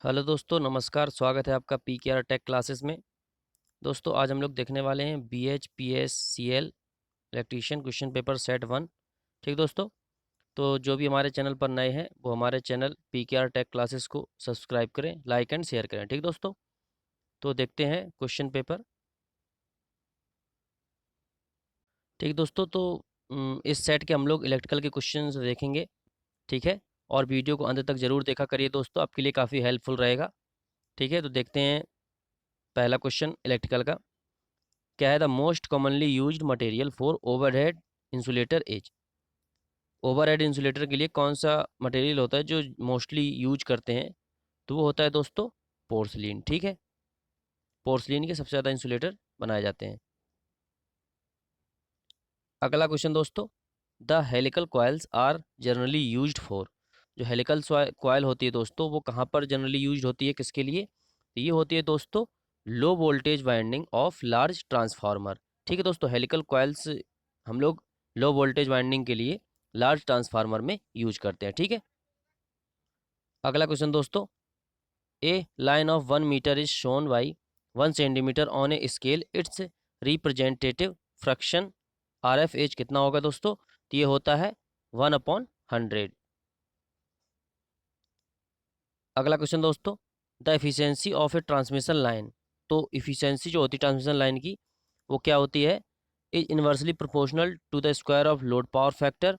Hello दोस्तों, नमस्कार। स्वागत है आपका पीकेआर टेक क्लासेस में। दोस्तों, आज हम लोग देखने वाले हैं BHPSCL electrician question paper set 1। ठीक दोस्तों, तो जो भी हमारे चैनल पर नए हैं वो हमारे चैनल पीकेआर टेक क्लासेस को सब्सक्राइब करें, लाइक एंड शेयर करें। ठीक दोस्तों, तो देखते हैं क्वेश्चन पेपर। ठीक दोस्तों, तो इस सेट के हम लोग इलेक्ट्रिकल के क्वेश्चन देखेंगे। ठीक है, और वीडियो को अंत तक ज़रूर देखा करिए दोस्तों, आपके लिए काफ़ी हेल्पफुल रहेगा। ठीक है, तो देखते हैं पहला क्वेश्चन इलेक्ट्रिकल का। क्या है the most commonly used material for overhead insulator as. Overhead insulator के लिए कौन सा मटेरियल होता है जो मोस्टली यूज करते हैं? तो वो होता है दोस्तों पोर्सलिन। ठीक है, पोर्सलिन के सबसे ज़्यादा इंसुलेटर बनाए जाते हैं। अगला क्वेश्चन दोस्तों, the helical coils are generally used for. जो हेलिकल कॉइल होती है दोस्तों, वो कहाँ पर जनरली यूज्ड होती है, किसके लिए? तो ये होती है दोस्तों low voltage winding of large transformer. ठीक है दोस्तों, हेलिकल कॉइल्स हम लोग लो वोल्टेज वाइंडिंग के लिए लार्ज ट्रांसफार्मर में यूज करते हैं। ठीक है, अगला क्वेश्चन दोस्तों, a line of 1 metre is shown by 1 centimetre on a scale, it's representative fraction RF as कितना होगा दोस्तों? तो ये होता है 1/100। अगला क्वेश्चन दोस्तों, the efficiency of A transmission line. तो इफिशियंसी जो होती है ट्रांसमिशन लाइन की, वो क्या होती है? Is inversely proportional to the square of load power factor,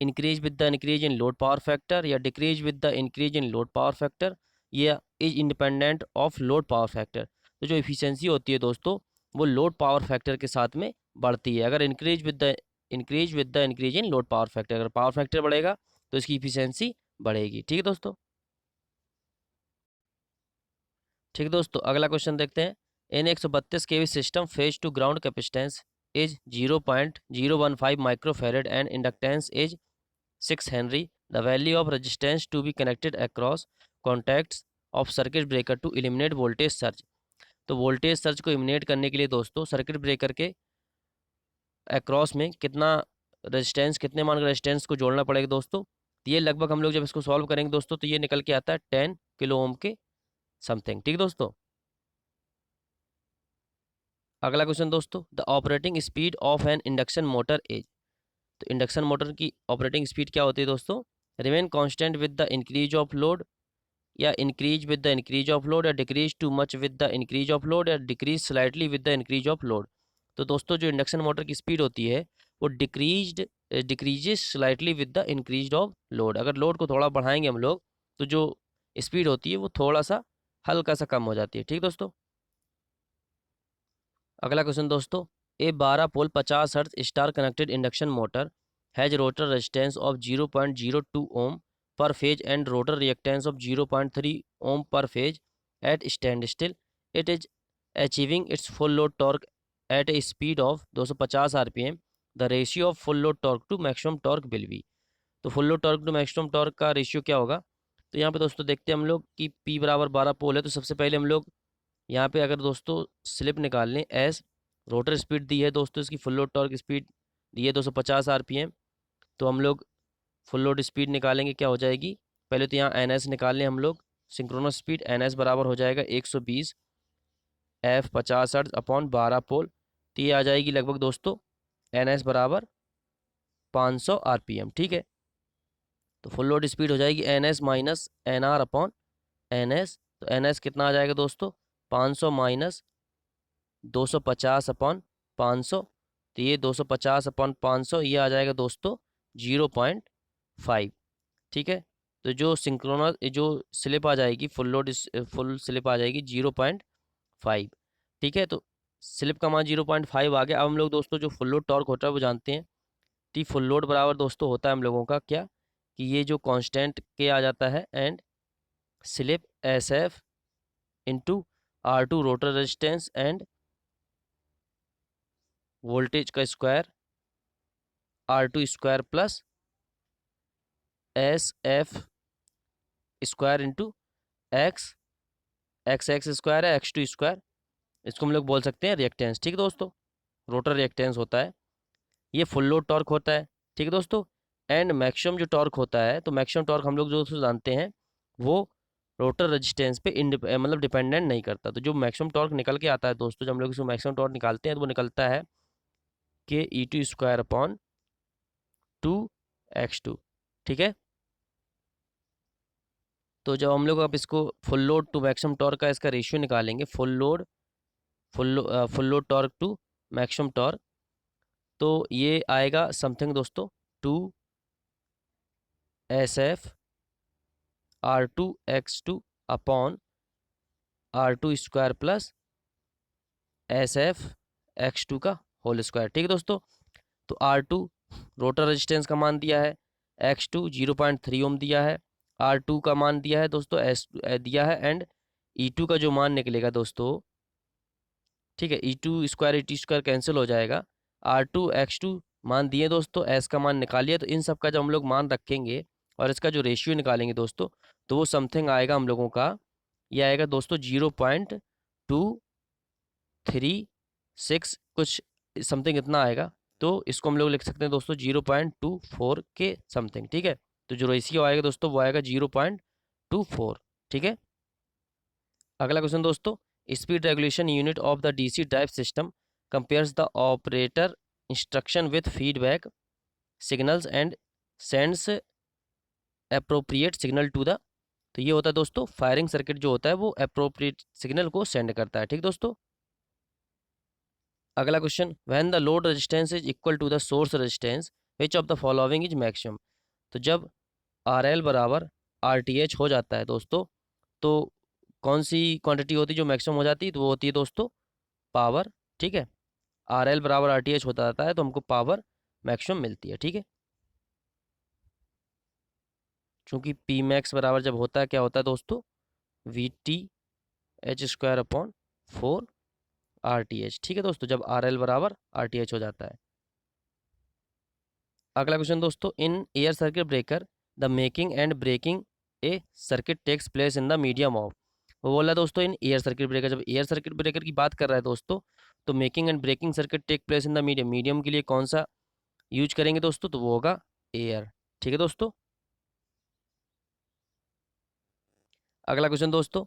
increase with the increase in load power factor, या decrease with the increase in load power factor, या is independent of load power factor. तो जो efficiency होती है दोस्तों, वो load power factor के साथ में बढ़ती है। अगर increase with the increase in load power factor, अगर पावर फैक्टर बढ़ेगा तो इसकी इफिशियंसी बढ़ेगी। ठीक है दोस्तों। ठीक है दोस्तों, अगला क्वेश्चन देखते हैं। In 132 kV system phase to ground capacitance is 0.015 microfarad and inductance is 6 henry. The value of resistance to be connected across contacts of circuit breaker to eliminate voltage surge. तो वोल्टेज सर्ज को eliminate करने के लिए दोस्तों circuit breaker के across में कितना resistance, कितने मान का रेजिस्टेंस को जोड़ना पड़ेगा दोस्तों? तो ये लगभग हम लोग जब इसको सॉल्व करेंगे दोस्तों, तो ये निकल के आता है 10 किलो ओम के समथिंग। ठीक दोस्तों, अगला क्वेश्चन दोस्तों, the operating speed of an induction motor is. तो इंडक्शन मोटर की ऑपरेटिंग स्पीड क्या होती है दोस्तों? Remain constant with the increase of load, या increase with the increase of load, या decrease too much with the increase of load, या decrease slightly with the increase of load. तो दोस्तों जो इंडक्शन मोटर की स्पीड होती है वो decreases slightly with the increase of load. अगर लोड को थोड़ा बढ़ाएंगे हम लोग तो जो स्पीड होती है वो थोड़ा सा हल्का सा कम हो जाती है। ठीक दोस्तों, अगला क्वेश्चन दोस्तों, a 12 pole 50 hertz star connected induction motor has rotor resistance of 0.02 ohm per phase and rotor reactance of 0.3 ohm per phase at standstill. It is achieving its full load torque at a speed of 250 RPM। The ratio of full load torque to maximum torque will be. तो full load torque to maximum torque का ratio क्या होगा? तो यहाँ पे दोस्तों देखते हैं हम लोग कि P बराबर 12 पोल है, तो सबसे पहले हम लोग यहाँ पे अगर दोस्तों स्लिप निकाल लें, एस रोटर स्पीड दी है दोस्तों, इसकी फुल लोड टॉर्क स्पीड दी है 250 RPM। तो हम लोग फुल लोड स्पीड निकालेंगे, क्या हो जाएगी? पहले तो यहाँ एन एस निकाल लें हम लोग। सिंक्रोनस स्पीड एन एस बराबर हो जाएगा 120 F 50 हर्ट्ज अपॉन 12 पोल। तो ये आ जाएगी लगभग दोस्तों एन एस बराबर 500 RPM। ठीक है, तो फुल लोड स्पीड हो जाएगी N S minus N R upon N S. तो एन एस कितना आ जाएगा दोस्तों? 500 माइनस 250 अपॉन 500। तो ये 250 अपॉन 500 ये आ जाएगा दोस्तों 0.5। ठीक है, तो जो सिंक्रोनस जो स्लिप आ जाएगी, फुल स्लिप आ जाएगी 0.5। ठीक है, तो स्लिप का मान 0.5 आ गया। अब हम लोग दोस्तों जो फुल लोड टॉर्क होता है वो जानते हैं। टी फुल लोड बराबर दोस्तों होता है हम लोगों का क्या, कि ये जो कांस्टेंट के आ जाता है and slip S F into R2 rotor resistance and voltage का square R2 square plus S F square into X, X square है X2 स्क्वायर, इसको हम लोग बोल सकते हैं रिएक्टेंस। ठीक है दोस्तों, रोटर रिएक्टेंस होता है। ये फुल लोड टॉर्क होता है। ठीक है दोस्तों, एंड मैक्सिमम जो टॉर्क होता है, तो मैक्सिमम टॉर्क हम लोग जो दोस्तों जानते हैं वो रोटर रेजिस्टेंस पे मतलब डिपेंडेंट नहीं करता। तो जो मैक्सिमम टॉर्क निकल के आता है दोस्तों, जब हम लोग इसको मैक्सिमम टॉर्क निकालते हैं तो वो निकलता है के ई टू स्क्वायर अपॉन 2x2। ठीक है, तो जब हम लोग अब इसको full load to maximum torque का इसका रेशियो निकालेंगे, full load torque to maximum torque, तो ये आएगा समथिंग दोस्तों 2SF R2X2 upon R2 square plus SF X2 का होल स्क्वायर। ठीक है दोस्तों, तो R2 रोटर रेजिस्टेंस का मान दिया है, X2 0.3 ओम दिया है, R2 का मान दिया है दोस्तों, S दिया है, एंड E2 का जो मान निकलेगा दोस्तों, ठीक है, E2 स्क्वायर कैंसिल हो जाएगा, R2X2 मान दिए दोस्तों, S का मान निकालिए। तो इन सब का जब हम लोग मान रखेंगे और इसका जो रेशियो निकालेंगे दोस्तों, तो वो समथिंग आएगा हम लोगों का, ये आएगा दोस्तों 0.236 कुछ समथिंग इतना आएगा। तो इसको हम लोग लिख सकते हैं दोस्तों 0.24 के समथिंग। ठीक है, तो जो रेशियो आएगा दोस्तों वो आएगा 0.24। ठीक है, अगला क्वेश्चन दोस्तों, speed regulation unit of the DC drive system compares the operator instruction with feedback signals and sends appropriate signal to the. तो ये होता है दोस्तों फायरिंग सर्किट जो होता है वो अप्रोप्रिएट सिग्नल को सेंड करता है। ठीक दोस्तों, अगला question, when the load resistance is equal to the source resistance which of the following is maximum. तो जब RL बराबर RTH हो जाता है दोस्तों, तो कौन सी क्वांटिटी होती है जो मैक्सिमम हो जाती है, तो वो होती है दोस्तों पावर। ठीक है, RL बराबर RTH होता जाता है तो हमको पावर मैक्सिमम मिलती है। ठीक है, चूंकि P मैक्स बराबर जब होता है क्या होता है दोस्तों, VTH² अपॉन 4RTH। ठीक है दोस्तों, जब RL बराबर RTH हो जाता है। अगला क्वेश्चन दोस्तों, in air circuit breaker the making and breaking a circuit takes place in the medium of. वो बोला दोस्तों इन एयर सर्किट ब्रेकर, जब एयर सर्किट ब्रेकर की बात कर रहा है दोस्तों, तो making and breaking circuit take place in the medium, medium के लिए कौन सा यूज करेंगे दोस्तों, तो वो होगा एयर। ठीक है दोस्तों, अगला क्वेश्चन दोस्तों,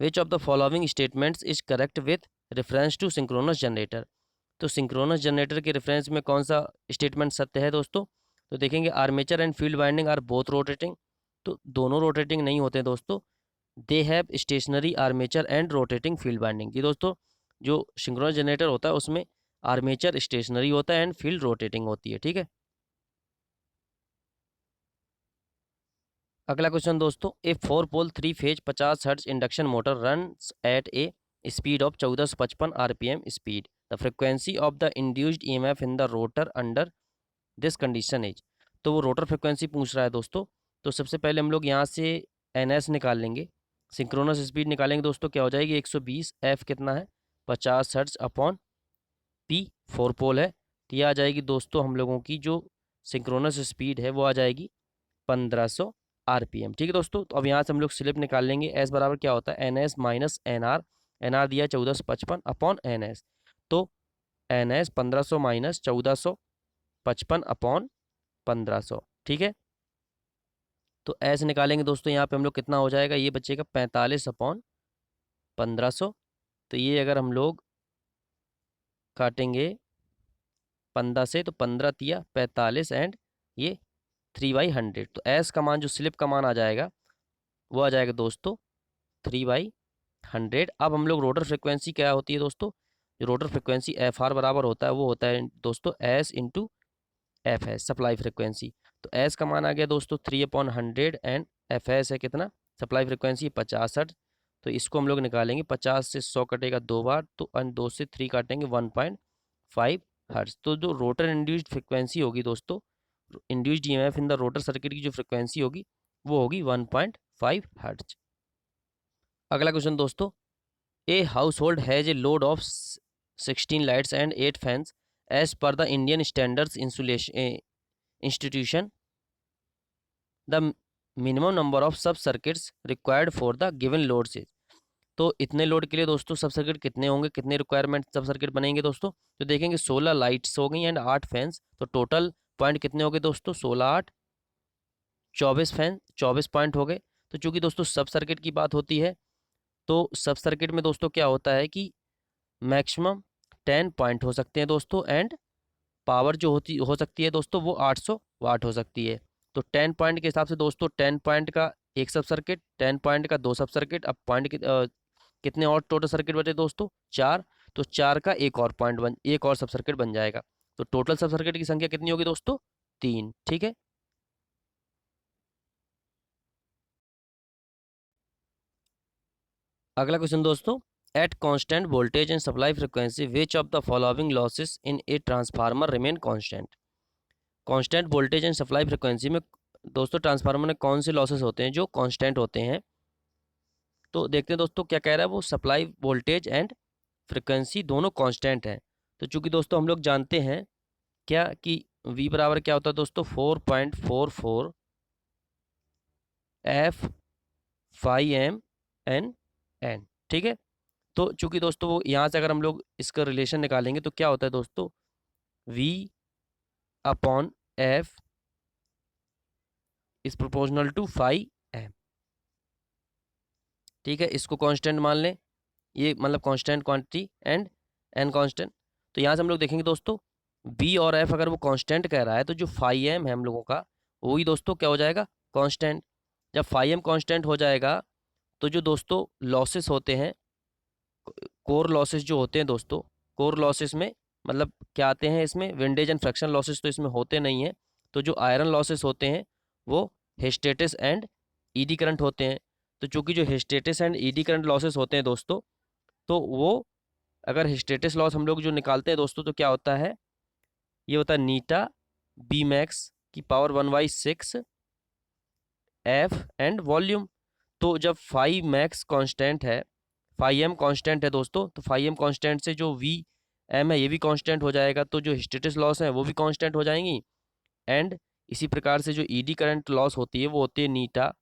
which of the following statements is correct with reference to synchronous generator. तो सिंक्रोनस जनरेटर के रेफरेंस में कौन सा स्टेटमेंट सत्य है दोस्तों, तो देखेंगे armature and field winding are both rotating. तो दोनों रोटेटिंग नहीं होते हैं दोस्तों, they have stationary armature and rotating field winding. कि दोस्तों जो सिंक्रोनस जनरेटर होता है उसमें आर्मेचर स्टेशनरी होता है एंड फील्ड रोटेटिंग होती है। ठीक है, अगला क्वेश्चन दोस्तों, ए 4 पोल 3 phase 50 hertz induction motor runs at a speed of 1455 RPM speed, the frequency of the induced EMF in the rotor under this condition is. तो वो रोटर फ्रिक्वेंसी पूछ रहा है दोस्तों। तो सबसे पहले हम लोग यहाँ से NS निकाल लेंगे, सिंक्रोनस स्पीड निकालेंगे दोस्तों, क्या हो जाएगी 120, F कितना है 50 हर्ट्ज अपॉन P 4 पोल है, तो ये आ जाएगी दोस्तों हम लोगों की जो सिंक्रोनस स्पीड है वो आ जाएगी 1500 RPM। ठीक है दोस्तों, तो अब यहाँ से हम लोग स्लिप निकाल लेंगे, S बराबर क्या होता है NS माइनस NR, NR दिया 1455 अपॉन NS, तो NS 1500 माइनस 1455 अपॉन 1500। ठीक है, तो S निकालेंगे दोस्तों, यहाँ पे हम लोग कितना हो जाएगा, ये बचेगा 45 अपॉन 1500। तो ये अगर हम लोग काटेंगे 15 से, तो 15 तिया 45 एंड ये 3/100, तो S का मान जो स्लिप का मान आ जाएगा वो आ जाएगा दोस्तों 3/100। अब हम लोग रोटर फ्रिक्वेंसी क्या होती है दोस्तों, जो रोटर फ्रिक्वेंसी FR बराबर होता है वो होता है दोस्तों S into FS supply frequency. तो S का मान आ गया दोस्तों 3/100 एंड FS है कितना, सप्लाई फ्रिक्वेंसी 50 हर्ट्ज। तो इसको हम लोग निकालेंगे, 50 से 100 कटेगा 2 बार, तो 2 से 3 काटेंगे 1.5 हर्ट्ज। तो जो रोटर इंड्यूस्ड फ्रिक्वेंसी होगी दोस्तों, induced EMF in the rotor circuit की जो फ्रिक्वेंसी होगी वो होगी 1.5 हर्ट्ज। अगला क्वेश्चन दोस्तों, a household has a load of 16 lights and 8 fans as per the Indian standards insulation institution, the minimum number of sub circuits required for the given load से। तो इतने load के लिए दोस्तों सब circuit कितने होंगे, कितने रिक्वायरमेंट सब सर्किट बनेंगे दोस्तों, तो देखेंगे 16 लाइट्स हो गई एंड 8 फैंस, तो टोटल पॉइंट कितने हो गए दोस्तों, 16 8 24 फैन 24 पॉइंट हो गए। तो चूंकि दोस्तों सब सर्किट की बात होती है, तो सब सर्किट में दोस्तों क्या होता है कि मैक्सिमम 10 पॉइंट हो सकते हैं दोस्तों, एंड पावर जो हो सकती है दोस्तों वो 800 वाट हो सकती है। तो 10 पॉइंट के हिसाब से दोस्तों 10 पॉइंट का एक सब सर्किट, 10 पॉइंट का दो सब सर्किट। अब पॉइंट कितने और टोटल सर्किट बचे दोस्तों? 4। तो 4 का एक और सब सर्किट बन जाएगा। तो टोटल सब सर्किट की संख्या कितनी होगी दोस्तों? 3। ठीक है। अगला क्वेश्चन दोस्तों, at constant voltage and supply frequency which of the following losses in a transformer remain constant. Constant voltage and supply frequency में दोस्तों ट्रांसफार्मर में कौन से लॉसेस होते हैं जो कांस्टेंट होते हैं? तो देखते हैं दोस्तों क्या कह रहा है वो। सप्लाई वोल्टेज एंड फ्रीक्वेंसी दोनों कांस्टेंट हैं। तो चूंकि दोस्तों हम लोग जानते हैं क्या कि V बराबर क्या होता है दोस्तों? 4.44 F 5 M N। ठीक है। तो चूंकि दोस्तों वो यहाँ से अगर हम लोग इसका रिलेशन निकालेंगे तो क्या होता है दोस्तों? V upon F is proportional to 5M। ठीक है, इसको कांस्टेंट मान लें, ये मतलब constant quantity and N constant. तो यहाँ से हम लोग देखेंगे दोस्तों B और F अगर वो कांस्टेंट कह रहा है तो जो 5M है हम लोगों का वही दोस्तों क्या हो जाएगा? कांस्टेंट। जब 5M कांस्टेंट हो जाएगा तो जो दोस्तों लॉसेस होते हैं, कोर लॉसेस जो होते हैं दोस्तों, कोर लॉसेस में मतलब क्या आते हैं इसमें? विंडेज एंड फ्रैक्शन लॉसेस तो इसमें होते नहीं हैं। तो जो आयरन लॉसेस होते हैं वो हिस्टेरिसिस एंड ईडी करंट होते हैं। तो चूंकि जो hysteresis and eddy current losses होते हैं दोस्तों, तो वो अगर हिस्टेरिसिस लॉस हम लोग जो निकालते हैं दोस्तों तो क्या होता है? ये होता है नीटा बी मैक्स की पावर 1/6 एफ एंड वॉल्यूम। तो जब 5 मैक्स कांस्टेंट है, 5M कांस्टेंट है दोस्तों, तो 5M कांस्टेंट से जो VM है ये भी कांस्टेंट हो जाएगा। तो जो हिस्टेरिसिस लॉस है वो भी कांस्टेंट हो जाएंगी। एंड इसी प्रकार से जो ईडी करंट लॉस होती है वो होती है नीटा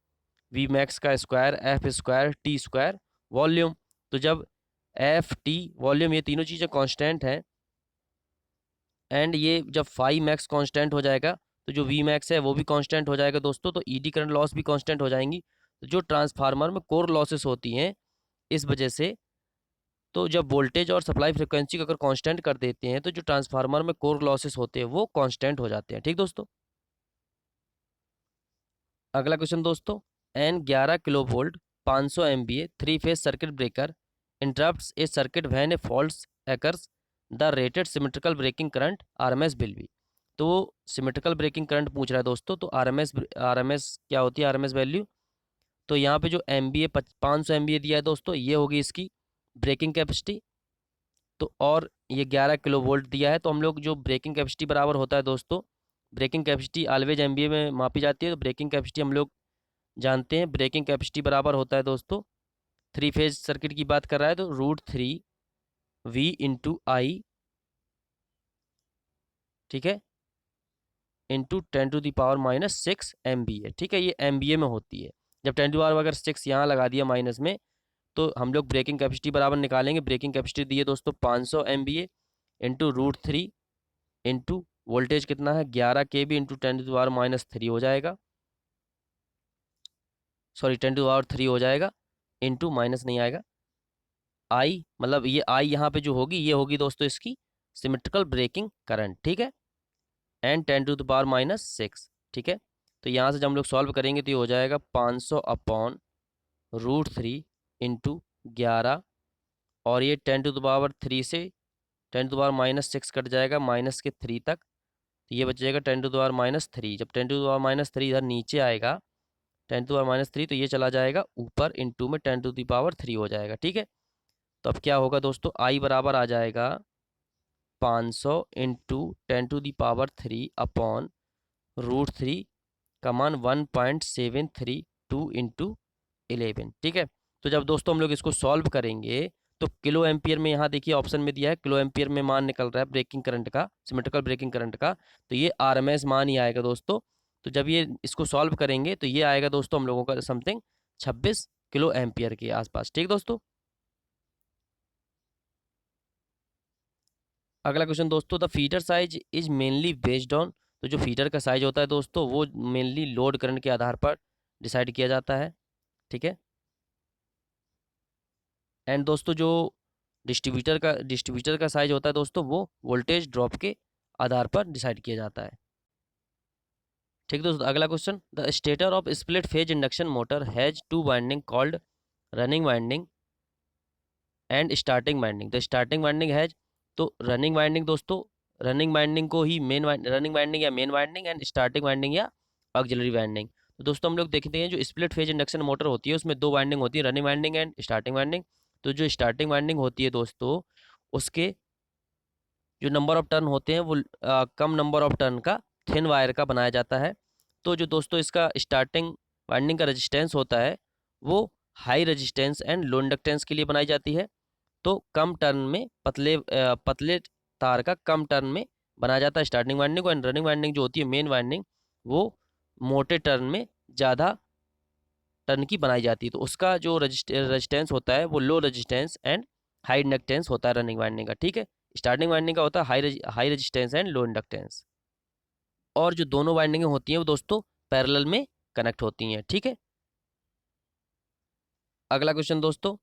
V मैक्स का square F square T square volume. तो जब एफ टी वॉल्यूम ये तीनों चीज़ें कांस्टेंट हैं, एंड ये जब 5 मैक्स कांस्टेंट हो जाएगा तो जो V मैक्स है वो भी कांस्टेंट हो जाएगा दोस्तों। तो ईडी करंट लॉस भी कांस्टेंट हो जाएंगी। तो जो ट्रांसफार्मर में कोर लॉसेस होती हैं इस वजह से, तो जब वोल्टेज और सप्लाई फ्रिक्वेंसी को अगर कांस्टेंट कर देते हैं तो जो ट्रांसफार्मर में कोर लॉसेस होते हैं वो कांस्टेंट हो जाते हैं। ठीक दोस्तों। अगला क्वेश्चन दोस्तों, an 11 kilo volt 500 MVA 3 phase circuit breaker interrupts a circuit when a fault occurs the rated symmetrical breaking current RMS will be. तो सिमेट्रिकल ब्रेकिंग करंट पूछ रहा है दोस्तों, तो आरएमएस क्या होती है? RMS value. तो यहाँ पे जो MVA 500 MVA दिया है दोस्तों, ये होगी इसकी ब्रेकिंग कैपेसिटी। तो और ये 11 किलो वोल्ट दिया है, तो हम लोग जो ब्रेकिंग कैपेसिटी बराबर होता है दोस्तों, ब्रेकिंग कैपेसिटी ऑलवेज MVA में मापी जाती है। तो ब्रेकिंग कैपेसिटी हम लोग जानते हैं, ब्रेकिंग कैपेसिटी बराबर होता है दोस्तों, 3 फेज सर्किट की बात कर रहा है तो √3 V इंटू आई, ठीक है, इंटू 10⁻⁻6 MVA। ठीक है, ये MVA में होती है। जब 10 अगर 6 यहाँ लगा दिया माइनस में, तो हम लोग ब्रेकिंग कैपेसिटी बराबर निकालेंगे। ब्रेकिंग कैपेसिटी दी है दोस्तों 500 MVA इंटू √3 इंटू वोल्टेज कितना है 11 kV इंटू 10⁻³ हो जाएगा, सॉरी 10⁻³ हो जाएगा, इंटू माइनस नहीं आएगा आई, मतलब ये आई यहाँ पे जो होगी ये होगी दोस्तों इसकी सिमेट्रिकल ब्रेकिंग करंट। ठीक है, एंड 10⁻⁻6। ठीक है, तो यहाँ से जब हम लोग सॉल्व करेंगे तो ये हो जाएगा 500 अपॉन √3 इंटू 11, और ये 10⁻³ से 10⁻⁻6 कट जाएगा माइनस के 3 तक, तो ये बच जाएगा 10⁻⁻3। जब 10⁻⁻3 इधर नीचे आएगा 10⁻⁻3, तो ये चला जाएगा ऊपर, इंटू में 10⁻³ हो जाएगा। ठीक है, तो अब क्या होगा दोस्तों? आई बराबर आ जाएगा 500 इंटू 10⁻³ अपॉन √3 का मान 1.732 इंटू 11। ठीक है, तो जब दोस्तों हम लोग इसको सॉल्व करेंगे तो किलो एम्पियर में, यहाँ देखिए ऑप्शन में दिया है किलो एम्पियर में मान निकल रहा है ब्रेकिंग करंट का, सिमेट्रिकल ब्रेकिंग करंट का, तो ये आरएमएस मान ही आएगा दोस्तों। तो जब ये इसको सॉल्व करेंगे तो ये आएगा दोस्तों हम लोगों का समथिंग 26 किलो एम्पियर के आसपास। ठीक दोस्तों। अगला क्वेश्चन दोस्तों, the feeder size is mainly based on. तो जो फीडर का साइज होता है दोस्तों वो मेनली लोड करंट के आधार पर डिसाइड किया जाता है। ठीक है। एंड दोस्तों जो डिस्ट्रीब्यूटर का साइज होता है दोस्तों, वो वोल्टेज ड्रॉप के आधार पर डिसाइड किया जाता है। ठीक है दोस्तों, अगला question, the stator of split phase induction motor has two winding called running winding and starting winding. The starting winding has, तो रनिंग वाइंडिंग दोस्तों, रनिंग वाइंडिंग को ही रनिंग वाइंडिंग या main winding, and starting winding या auxiliary winding. तो दोस्तों हम लोग देखते हैं जो स्प्लिट फेज इंडक्शन मोटर होती है उसमें दो वाइंडिंग होती है, running winding and starting winding. तो जो स्टार्टिंग वाइंडिंग होती है दोस्तों, उसके जो नंबर ऑफ टर्न होते हैं वो कम नंबर ऑफ टर्न का थिन वायर का बनाया जाता है। तो जो दोस्तों इसका स्टार्टिंग वाइंडिंग का रेजिस्टेंस होता है वो high resistance and low inductance के लिए बनाई जाती है। तो कम टर्न में पतले तार का कम टर्न में बनाया जाता है स्टार्टिंग वाइंडिंग को, एंड रनिंग वाइंडिंग जो होती है मेन वाइंडिंग, वो मोटे टर्न में ज़्यादा टर्न की बनाई जाती है। तो उसका जो रेजिस्टेंस होता है वो low resistance and high inductance होता है रनिंग वाइंडिंग का। ठीक है, स्टार्टिंग वाइंडिंग का होता है high resistance and low inductance. और जो दोनों वाइंडिंगें होती हैं वो दोस्तों पैरेलल में कनेक्ट होती हैं। ठीक है, अगला क्वेश्चन दोस्तों,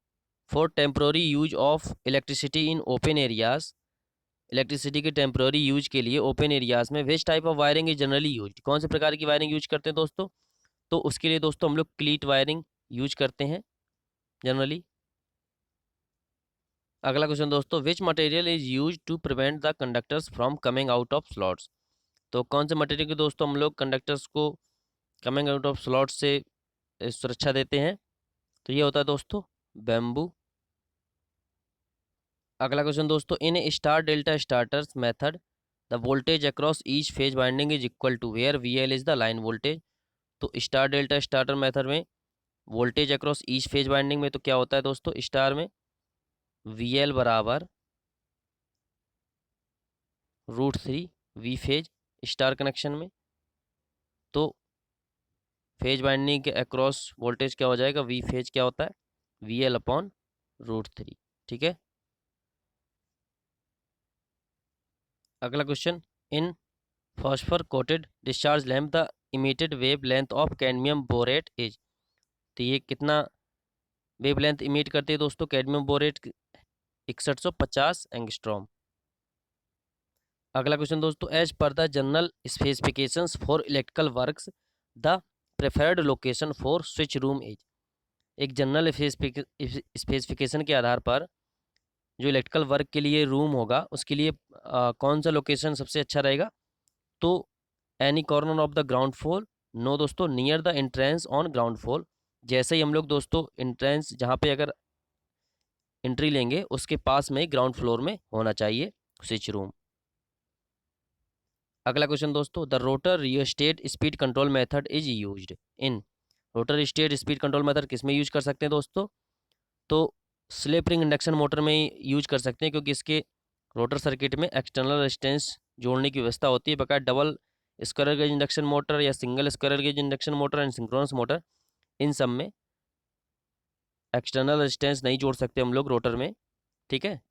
for temporary use of electricity in open areas, electricity के टेम्प्रोरी यूज के लिए ओपन एरियाज में विच type of wiring is generally use. कौन से प्रकार की वायरिंग यूज करते हैं दोस्तों? तो उसके लिए दोस्तों हम लोग क्लीट वायरिंग यूज करते हैं जनरली। अगला क्वेश्चन दोस्तों, which material is use to prevent the conductors from coming out of slots. तो कौन से मटेरियल के दोस्तों हम लोग कंडक्टर्स को कमिंग आउट ऑफ स्लॉट्स से सुरक्षा देते हैं? तो ये होता है दोस्तों बैम्बू। अगला क्वेश्चन दोस्तों, in star delta starters method the voltage across each phase winding is equal to where V L is the line voltage. तो स्टार डेल्टा स्टार्टर मेथड में voltage across each phase winding में तो क्या होता है दोस्तों, star में V L बराबर √3 वी फेज स्टार कनेक्शन में। तो फेज वाइंडिंग के अक्रॉस वोल्टेज क्या हो जाएगा, वी फेज क्या होता है, वी एल अपॉन √3। ठीक है, अगला question, in phosphor coated discharge lamp the emitted wavelength of cadmium borate is. तो ये कितना वेव लेंथ इमिट करती है दोस्तों कैडमियम बोरेट? 6150 एंगस्ट्रॉम। अगला क्वेश्चन दोस्तों, as per the general specifications for electrical works the preferred location for switch room is. एक general specification के आधार पर जो इलेक्ट्रिकल वर्क के लिए रूम होगा उसके लिए कौन सा लोकेशन सबसे अच्छा रहेगा? तो any corner of the ground floor, no दोस्तों, near the entrance on ground floor. जैसे ही हम लोग दोस्तों एंट्रेंस जहाँ पे अगर एंट्री लेंगे उसके पास में ग्राउंड फ्लोर में होना चाहिए स्विच रूम। अगला क्वेश्चन दोस्तों, the rotor rheostat speed control method is used in. Rotor state speed control method किस में यूज कर सकते हैं दोस्तों? तो स्लिप रिंग इंडक्शन मोटर में यूज कर सकते हैं, क्योंकि इसके रोटर सर्किट में एक्सटर्नल रेजिस्टेंस जोड़ने की व्यवस्था होती है। बकाया double squirrel cage induction motor या single squirrel cage induction motor and synchronous motor, इन सब में एक्सटर्नल रेजिस्टेंस नहीं जोड़ सकते हम लोग रोटर में। ठीक है,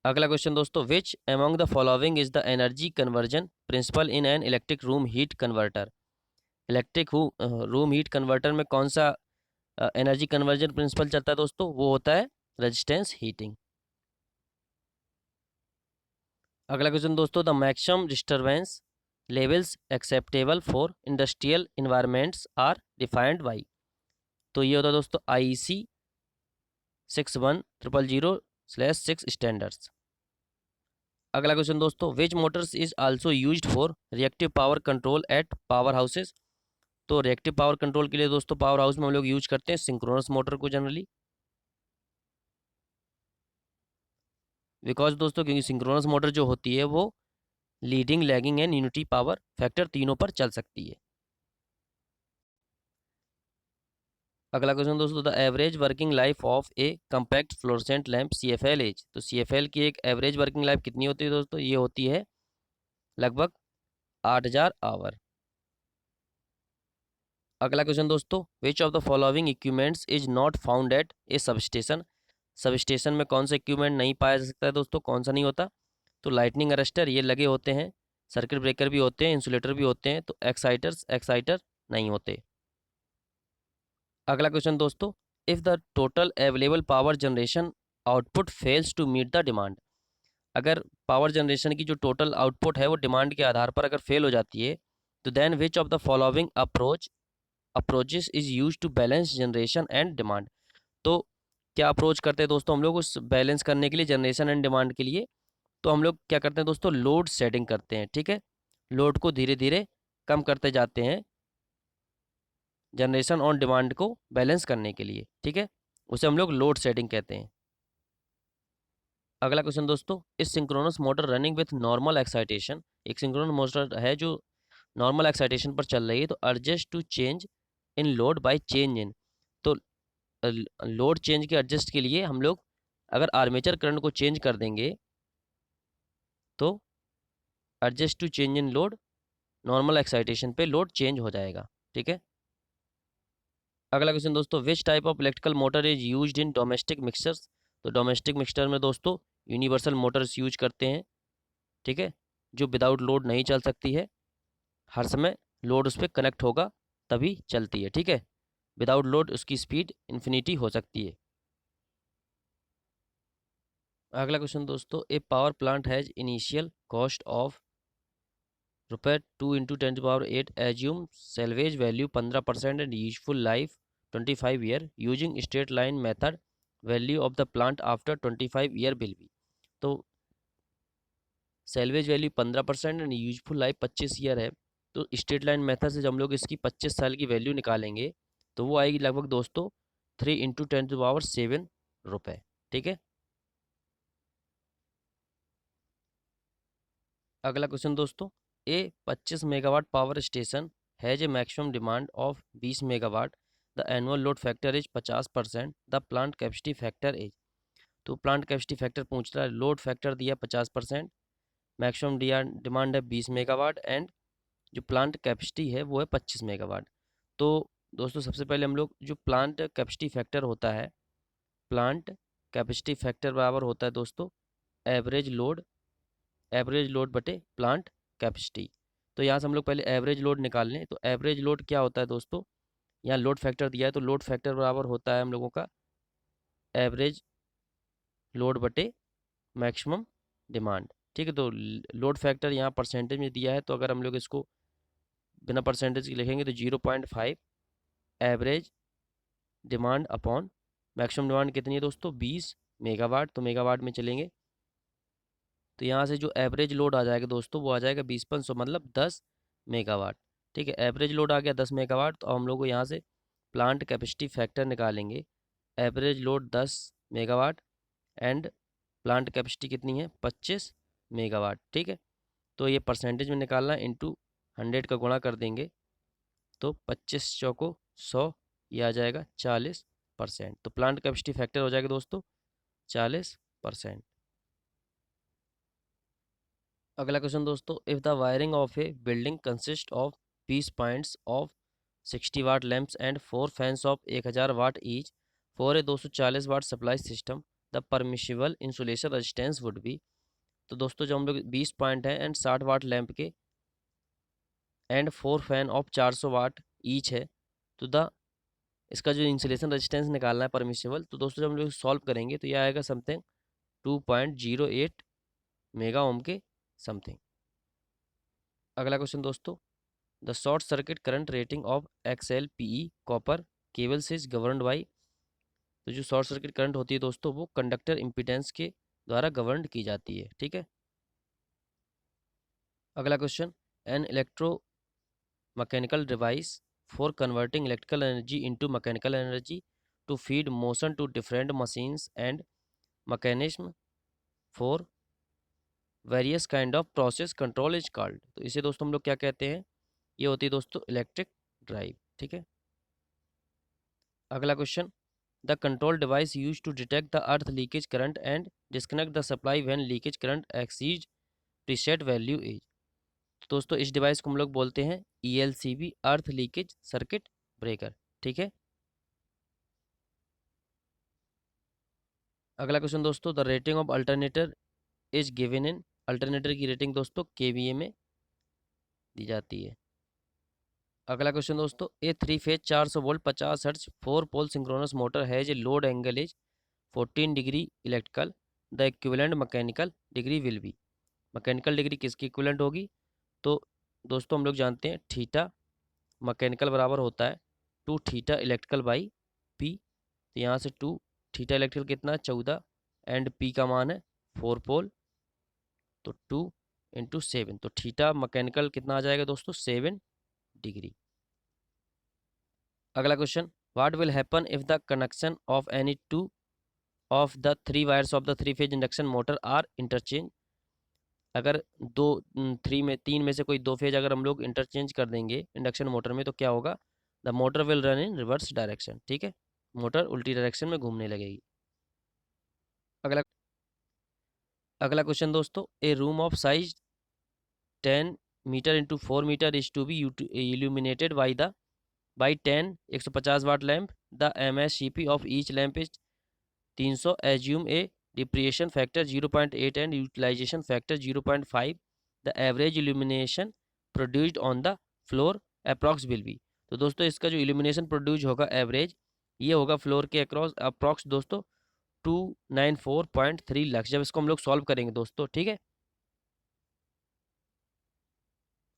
अगला क्वेश्चन दोस्तों, which among the following is the energy conversion principle in an electric room heat converter. Electric room heat converter में कौन सा एनर्जी कन्वर्जन प्रिंसिपल चलता है दोस्तों? वो होता है रेजिस्टेंस हीटिंग। अगला क्वेश्चन दोस्तों, the maximum disturbance levels acceptable for industrial environments are defined by. तो ये होता है दोस्तों IEC 61000/6 स्टैंडर्ड्स। अगला क्वेश्चन दोस्तों, which motors is also used for reactive power control at power houses. तो रिएक्टिव पावर कंट्रोल के लिए दोस्तों पावर हाउस में हम लोग यूज करते हैं सिंक्रोनस मोटर को जनरली। बिकॉज दोस्तों क्योंकि सिंक्रोनस मोटर जो होती है वो leading, lagging and unity power factor तीनों पर चल सकती है। अगला क्वेश्चन दोस्तों, the average working life of a compact fluorescent lamp CFL is. तो CFL की एक एवरेज वर्किंग लाइफ कितनी होती है दोस्तों? ये होती है लगभग 8000 आवर। अगला क्वेश्चन दोस्तों, which of the following equipments is not found at A substation. Substation में कौन सा इक्विपमेंट नहीं पाया जा सकता है दोस्तों, कौन सा नहीं होता? तो लाइटनिंग अरेस्टर ये लगे होते हैं, सर्किट ब्रेकर भी होते हैं, इंसुलेटर भी होते हैं। तो एक्साइटर नहीं होते। अगला क्वेश्चन दोस्तों, if the total available power generation output fails to meet the demand, अगर पावर जनरेशन की जो टोटल आउटपुट है वो डिमांड के आधार पर अगर फेल हो जाती है, तो then which of the following approaches is use to balance generation and demand. तो क्या अप्रोच करते हैं दोस्तों हम लोग उस बैलेंस करने के लिए, जनरेशन एंड डिमांड के लिए? तो हम लोग क्या करते हैं दोस्तों, लोड शेडिंग करते हैं। ठीक है, लोड को धीरे धीरे कम करते जाते हैं जनरेशन और डिमांड को बैलेंस करने के लिए। ठीक है, उसे हम लोग लोड शेडिंग कहते हैं। अगला क्वेश्चन दोस्तों, इस synchronous motor running with normal excitation, एक सिंक्रोनस मोटर है जो नॉर्मल एक्साइटेशन पर चल रही है, तो adjust to change in load by change in, तो लोड चेंज के एडजस्ट के लिए हम लोग अगर आर्मेचर करंट को चेंज कर देंगे तो adjust to change in load, normal excitation पे लोड चेंज हो जाएगा। ठीक है, अगला क्वेश्चन दोस्तों, which type of electrical motor is used in domestic mixers, तो डोमेस्टिक मिक्सर में दोस्तों यूनिवर्सल मोटर्स यूज करते हैं। ठीक है, जो विदाउट लोड नहीं चल सकती है, हर समय लोड उस पर कनेक्ट होगा तभी चलती है। ठीक है, विदाउट लोड उसकी स्पीड इन्फिनिटी हो सकती है। अगला क्वेश्चन दोस्तों, a power plant has initial cost of ₹2 × 10⁸ assume salvage value 15% and useful life 25 year using straight line method, value of the plant after 25 year will be. तो salvage value 15% and useful life 25 year है, तो straight line method से जब हम लोग इसकी 25 साल की वैल्यू निकालेंगे तो वो आएगी लगभग दोस्तों 3 × 10⁷ रुपये। ठीक है, अगला क्वेश्चन दोस्तों, ए 25 megawatt power station has a maximum demand of 20 megawatt, the annual load factor is 50%, the plant capacity factor is. तो प्लांट कैपेसिटी फैक्टर पूछ रहा है, लोड फैक्टर दिया 50%, मैक्सिमम डिमांड है 20 मेगावाट एंड जो प्लांट कैपेसिटी है वो है 25 मेगावाट। तो दोस्तों सबसे पहले हम लोग जो प्लांट कैपेसिटी फैक्टर होता है, प्लांट कैपेसिटी फैक्टर बराबर होता है दोस्तों एवरेज लोड बटे प्लांट कैपेसिटी। तो यहाँ से हम लोग पहले एवरेज लोड निकाल लें, तो एवरेज लोड क्या होता है दोस्तों, यहाँ लोड फैक्टर दिया है तो लोड फैक्टर बराबर होता है हम लोगों का एवरेज लोड बटे मैक्सिमम डिमांड। ठीक है, तो लोड फैक्टर यहाँ परसेंटेज में दिया है, तो अगर हम लोग इसको बिना परसेंटेज के लिखेंगे तो 0.5 average demand upon maximum demand कितनी है दोस्तों 20 मेगावाट, तो मेगावाट में चलेंगे तो यहाँ से जो एवरेज लोड आ जाएगा दोस्तों वो आ जाएगा 20/100 मतलब 10 मेगावाट। ठीक है, एवरेज लोड आ गया 10 मेगावाट, तो हम लोग को यहाँ से प्लांट कैपेसिटी फैक्टर निकालेंगे, average load 10 megawatt and plant capacity कितनी है 25 मेगावाट। ठीक है, तो ये परसेंटेज में निकालना है, इंटू 100 का गुणा कर देंगे तो 25 चौको 100, ये आ जाएगा 40%, तो प्लांट कैपेसिटी फैक्टर हो जाएगा दोस्तों 40%। अगला क्वेश्चन दोस्तों, if the wiring of a building consist of 20 points of 60 watt lamps and 4 fans of 1000 watt each for a 240 watt supply system, the permissible insulation resistance would be. तो दोस्तों जब हम लोग 20 पॉइंट है एंड 60 वाट लैंप के and 4 fan of 400 watt each है, तो the इसका जो इंसुलेशन रेजिस्टेंस निकालना है परमिशिबल, तो दोस्तों जब हम लोग सॉल्व करेंगे तो यह आएगा समथिंग 2.08 मेगा ओम के समथिंग। अगला क्वेश्चन दोस्तों, the short circuit current rating of XLPE copper cables is governed by. तो जो शॉर्ट सर्किट करंट होती है दोस्तों वो कंडक्टर इम्पीडेंस के द्वारा गवर्न की जाती है। ठीक है, अगला question, an electro mechanical device for converting electrical energy into mechanical energy to feed motion to different machines and mechanism for various kind of process control is called. तो इसे दोस्तों हम लोग क्या कहते हैं, ये होती है दोस्तों इलेक्ट्रिक ड्राइव। ठीक है, अगला question, the control device use to detect the earth leakage current and disconnect the supply when leakage current exceeds preset value is. दोस्तों इस डिवाइस को हम लोग बोलते हैं ELCB, earth leakage circuit breaker. ठीक है, अगला क्वेश्चन दोस्तों, the rating of alternator is given in. Alternator की रेटिंग दोस्तों KVA में दी जाती है। अगला क्वेश्चन दोस्तों, a 3 phase 400 volt 50 hertz 4 pole synchronous motor has a load angle is 14 degree electrical, the equivalent mechanical degree will be. Mechanical degree किसकी equivalent होगी? तो दोस्तों हम लोग जानते हैं थीटा मैकेनिकल बराबर होता है 2 थीटा इलेक्ट्रिकल बाई पी। तो यहाँ से 2 थीटा इलेक्ट्रिकल कितना है 14 एंड पी का मान है 4 पोल, तो 2 इंटू 7, तो थीटा मैकेनिकल कितना आ जाएगा दोस्तों 7 डिग्री। अगला question, what will happen if the connection of any two of the 3 wires of the 3 phase induction motor are interchange. अगर तीन में से कोई 2 फेज अगर हम लोग इंटरचेंज कर देंगे इंडक्शन मोटर में तो क्या होगा? The motor will run in reverse direction. ठीक है, मोटर उल्टी डायरेक्शन में घूमने लगेगी। अगला अगला क्वेश्चन दोस्तों, a room of size 10 metre into 4 metre is to be illuminated by 10 150 watt lamp. The MSCP of each lamp is 300। Assume a depreciation factor 0.8 and utilization factor 0.5। The average illumination produced on the floor approx will be. तो दोस्तों इसका जो illumination produce होगा average, ये होगा floor के across approx दोस्तों 294.3 लाख, जब इसको हम लोग सॉल्व करेंगे दोस्तों। ठीक है,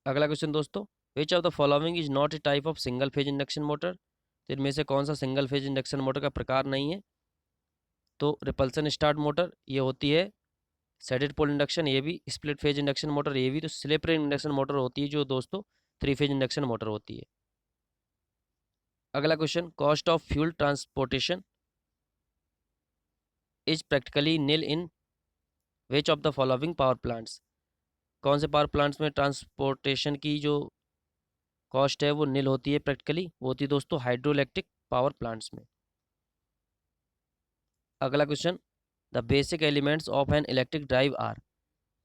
अगला क्वेश्चन दोस्तों, which of the following is not a type of single phase induction motor. तो इनमें से कौन सा सिंगल फेज इंडक्शन मोटर का प्रकार नहीं है? तो रिपल्सन स्टार्ट मोटर ये होती है, सेडेड पोल इंडक्शन ये भी, स्प्लिट फेज इंडक्शन मोटर ये भी, तो स्लिप रिंग इंडक्शन मोटर होती है जो दोस्तों 3 फेज इंडक्शन मोटर होती है। अगला question, cost of fuel transportation is practically nil in which of the following power plants. कौन से पावर प्लांट्स में ट्रांसपोर्टेशन की जो कॉस्ट है वो नील होती है प्रैक्टिकली? वो होती है दोस्तों हाइड्रो इलेक्ट्रिक पावर प्लांट्स में। अगला question, the basic elements of an electric drive are.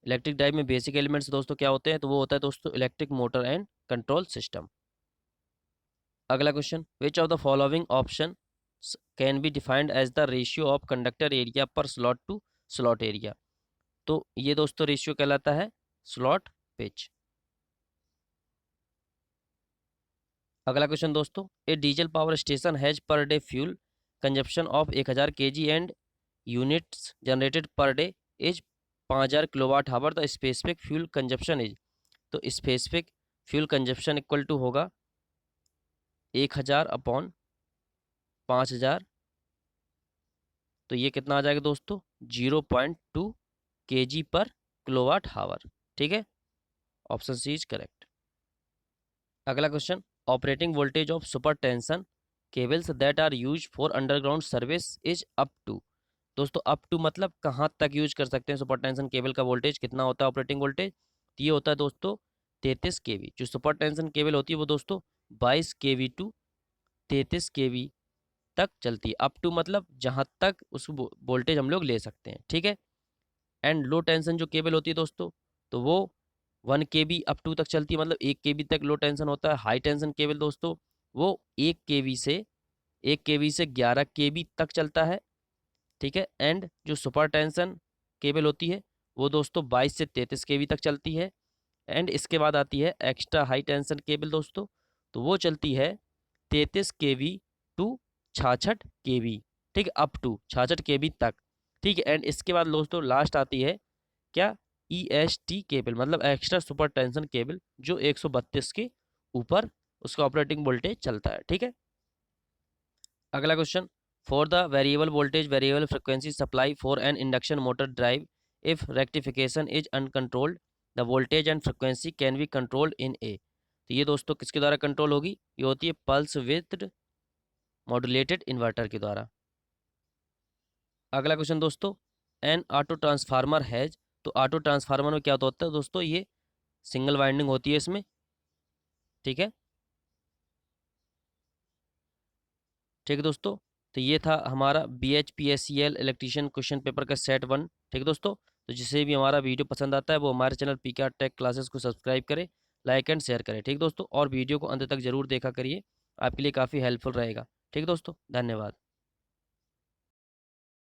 Electric drive में बेसिक एलिमेंट्स दोस्तों क्या होते हैं? तो वो होता है दोस्तों electric motor and control system. अगला question, which of the following option can be defined as the ratio of conductor area per slot to slot area. तो ये दोस्तों रेशियो कहलाता है स्लॉट पिच। अगला क्वेश्चन दोस्तों, a diesel power station has per day fuel consumption of 1000 kg and units generated per day is 5000 kilowatt hour. The specific fuel consumption is. तो specific fuel consumption equal to होगा 1000 upon 5000, तो ये कितना आ जाएगा दोस्तों 0.2 kg पर kilowatt hour. ठीक है, ऑप्शन सी इज करेक्ट। अगला question, operating voltage of super tension cables that are use for underground service is up to. दोस्तों अप टू मतलब कहाँ तक यूज कर सकते हैं सुपर टेंशन केबल का वोल्टेज कितना होता है ऑपरेटिंग वोल्टेज? तो ये होता है दोस्तों 33 kV। जो सुपर टेंशन केबल होती है वो दोस्तों 22 kV टू 33 kV तक चलती है। अप टू मतलब जहाँ तक उस वोल्टेज हम लोग ले सकते हैं। ठीक है, एंड लो टेंशन जो केबल होती है दोस्तों तो वो 1 kV अप टू तक चलती है, मतलब 1 kV तक लो टेंशन होता है। हाई टेंशन केबल दोस्तों वो 1 kV से 11 kV तक चलता है। ठीक है, एंड जो सुपर टेंशन केबल होती है वो दोस्तों 22 से 33 kV तक चलती है। एंड इसके बाद आती है एक्स्ट्रा हाई टेंशन केबल दोस्तों, तो वो चलती है 33 kV टू 66 kV। ठीक है, अप टू 66 kV तक। ठीक है, एंड इसके बाद दोस्तों लास्ट आती है क्या EST केबल, मतलब एक्स्ट्रा सुपर टेंशन केबल जो 132 के ऊपर उसका ऑपरेटिंग वोल्टेज चलता है। ठीक है, अगला question, for the variable voltage variable frequency supply for an induction motor drive if rectification is uncontrolled the voltage and frequency can be controlled in a. तो ये दोस्तों किसके द्वारा कंट्रोल होगी? ये होती है पल्स विथ मॉड्यूलेटेड इन्वर्टर के द्वारा। अगला क्वेश्चन दोस्तों, एन ऑटो ट्रांसफार्मर हैज। तो ऑटो ट्रांसफार्मर में क्या होता है दोस्तों? ये सिंगल वाइंडिंग होती है इसमें। ठीक है, ठीक है दोस्तों, तो ये था हमारा BHPSCL इलेक्ट्रीशियन क्वेश्चन पेपर का सेट 1। ठीक है दोस्तों, तो जिसे भी हमारा वीडियो पसंद आता है वो हमारे चैनल PKR टेक क्लासेस को सब्सक्राइब करें, लाइक एंड शेयर करें। ठीक दोस्तों, और वीडियो को अंत तक जरूर देखा करिए, आपके लिए काफ़ी हेल्पफुल रहेगा। ठीक दोस्तों, धन्यवाद।